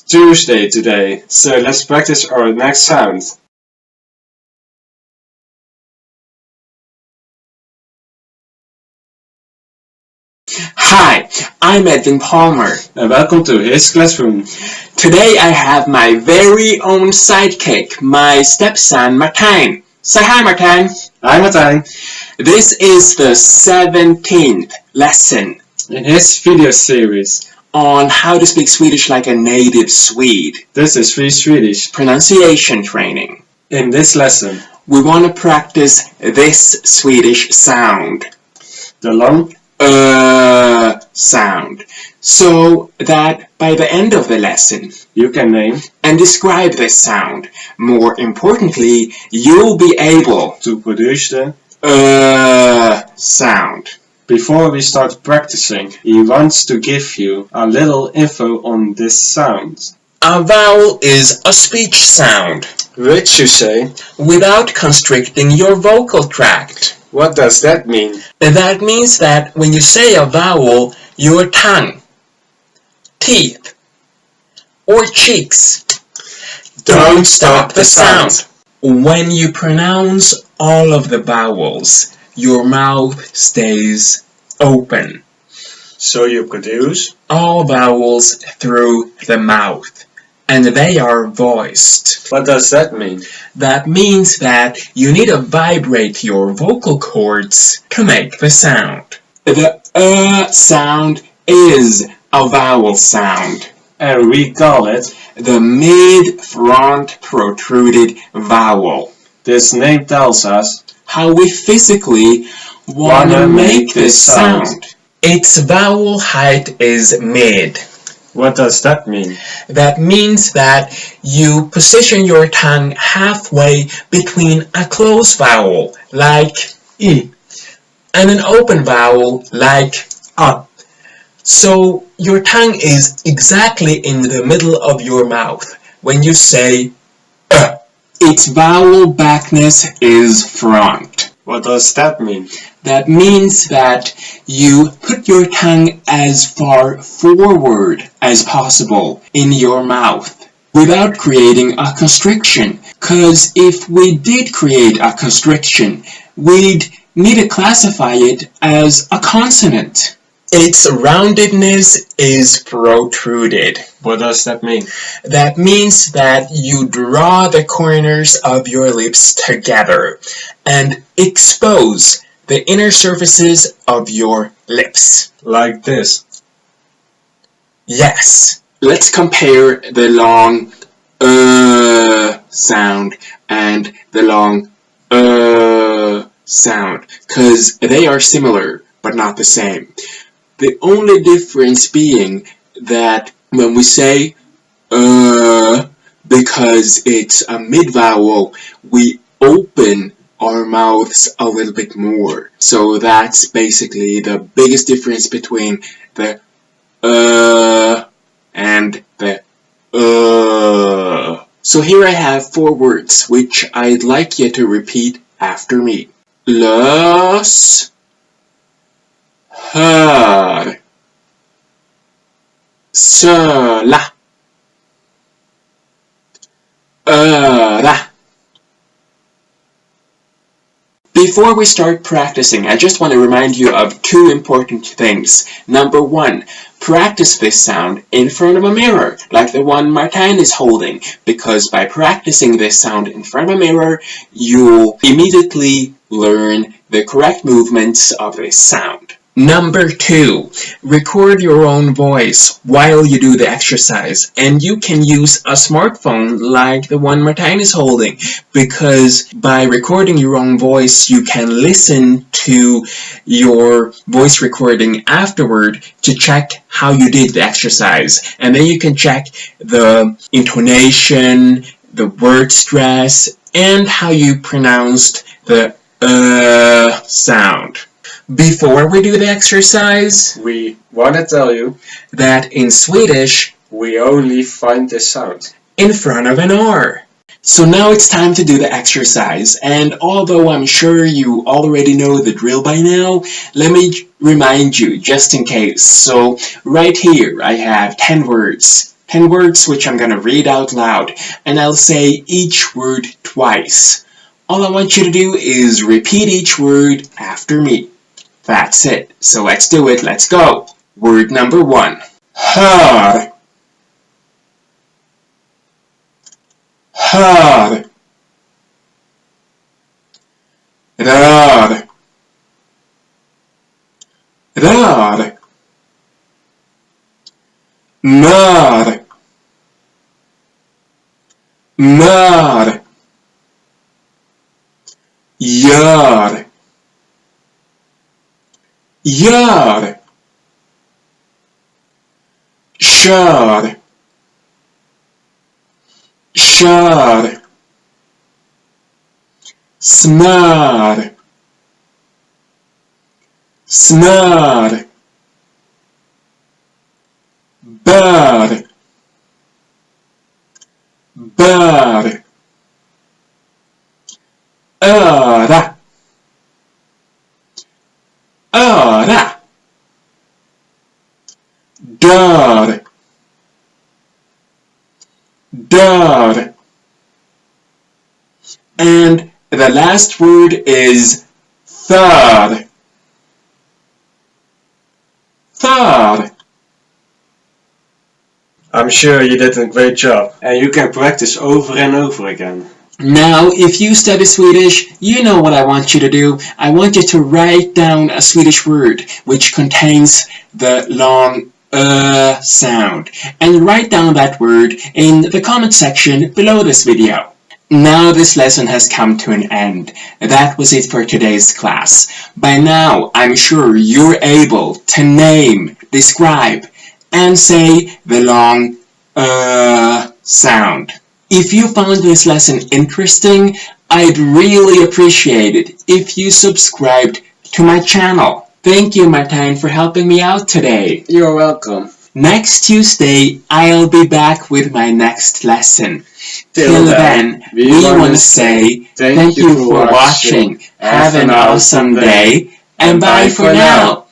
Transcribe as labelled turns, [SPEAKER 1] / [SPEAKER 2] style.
[SPEAKER 1] Tuesday today, so let's practice our next sound.
[SPEAKER 2] Hi, I'm Edwin Palmer.
[SPEAKER 1] And welcome to his classroom.
[SPEAKER 2] Today I have my very own sidekick, my stepson Martijn. Say hi, Martijn.
[SPEAKER 1] Hi Martijn.
[SPEAKER 2] This is the 17th lesson
[SPEAKER 1] In his video series
[SPEAKER 2] on how to speak Swedish like a native Swede.
[SPEAKER 1] This is Free Swedish.
[SPEAKER 2] Pronunciation training.
[SPEAKER 1] In this lesson,
[SPEAKER 2] We want to practice this Swedish sound.
[SPEAKER 1] the long
[SPEAKER 2] Sound. So that by the end of the lesson,
[SPEAKER 1] you can name
[SPEAKER 2] and describe this sound. More importantly, you'll be able
[SPEAKER 1] to produce the.
[SPEAKER 2] Sound.
[SPEAKER 1] Before we start practicing, he wants to give you a little info on this sound.
[SPEAKER 2] A vowel is a speech sound
[SPEAKER 1] Which you say,
[SPEAKER 2] without constricting your vocal tract.
[SPEAKER 1] what does that mean?
[SPEAKER 2] That means that when you say a vowel, your tongue, teeth, or cheeks don't stop the sound. When you pronounce all of the vowels, your mouth stays open.
[SPEAKER 1] So you produce
[SPEAKER 2] All vowels through the mouth, and they are voiced.
[SPEAKER 1] What does that mean?
[SPEAKER 2] That means that you need to vibrate your vocal cords to make the sound. The sound is a vowel sound.
[SPEAKER 1] And we call it.
[SPEAKER 2] The mid-front protruded vowel.
[SPEAKER 1] This name tells us
[SPEAKER 2] How we physically want to make this sound. Its vowel height is mid.
[SPEAKER 1] what does that mean?
[SPEAKER 2] That means that you position your tongue halfway between a closed vowel, like I, and an open vowel, like A. So your tongue is exactly in the middle of your mouth when you say Its vowel backness is front.
[SPEAKER 1] What does that mean?
[SPEAKER 2] That means that you put your tongue as far forward as possible in your mouth without creating a constriction. Because if we did create a constriction, we'd need to classify it as a consonant. Its roundedness is protruded.
[SPEAKER 1] What does that mean?
[SPEAKER 2] That means that you draw the corners of your lips together and expose the inner surfaces of your lips.
[SPEAKER 1] Like this.
[SPEAKER 2] Yes. Let's compare the long sound and the long sound, because they are similar but not the same. The only difference being that when we say because it's a mid-vowel, we open our mouths a little bit more. So that's basically the biggest difference between the and the So here I have 4 words which I'd like you to repeat after me. Los hör söla öra. Before we start practicing, I just want to remind you of 2 important things. Number 1, practice this sound in front of a mirror, like the one Martijn is holding, because by practicing this sound in front of a mirror, you'll immediately learn the correct movements of this sound. Number 2, record your own voice while you do the exercise, and you can use a smartphone like the one Martijn is holding, because by recording your own voice you can listen to your voice recording afterward to check how you did the exercise, and then you can check the intonation, the word stress, and how you pronounced the sound. Before we do the exercise,
[SPEAKER 1] We want to tell you
[SPEAKER 2] that in Swedish,
[SPEAKER 1] we only find this sound
[SPEAKER 2] in front of an R. So now it's time to do the exercise, and although I'm sure you already know the drill by now, let me remind you just in case. So right here I have 10 words. 10 words which I'm going to read out loud, and I'll say each word twice. All I want you to do is repeat each word after me. That's it. So let's do it. Let's go. Word number 1. Har. Har. Rar. Rar. Mar. Mar. Gör. Gör. Kör. Kör. Smör. Smör. Bör. Bör. Öra. Öra. Dör. Dör. And the last word is för. För.
[SPEAKER 1] I'm sure you did a great job. And you can practice over and over again.
[SPEAKER 2] Now, if you study Swedish, you know what I want you to do. I want you to write down a Swedish word which contains the long sound. And write down that word in the comment section below this video. Now this lesson has come to an end. That was it for today's class. By now, I'm sure you're able to name, describe, and say the long sound. If you found this lesson interesting, I'd really appreciate it if you subscribed to my channel. Thank you, Martijn, for helping me out today.
[SPEAKER 1] You're welcome.
[SPEAKER 2] Next Tuesday, I'll be back with my next lesson. Till then, we want to say thank you for watching. Have an awesome day, and bye for now.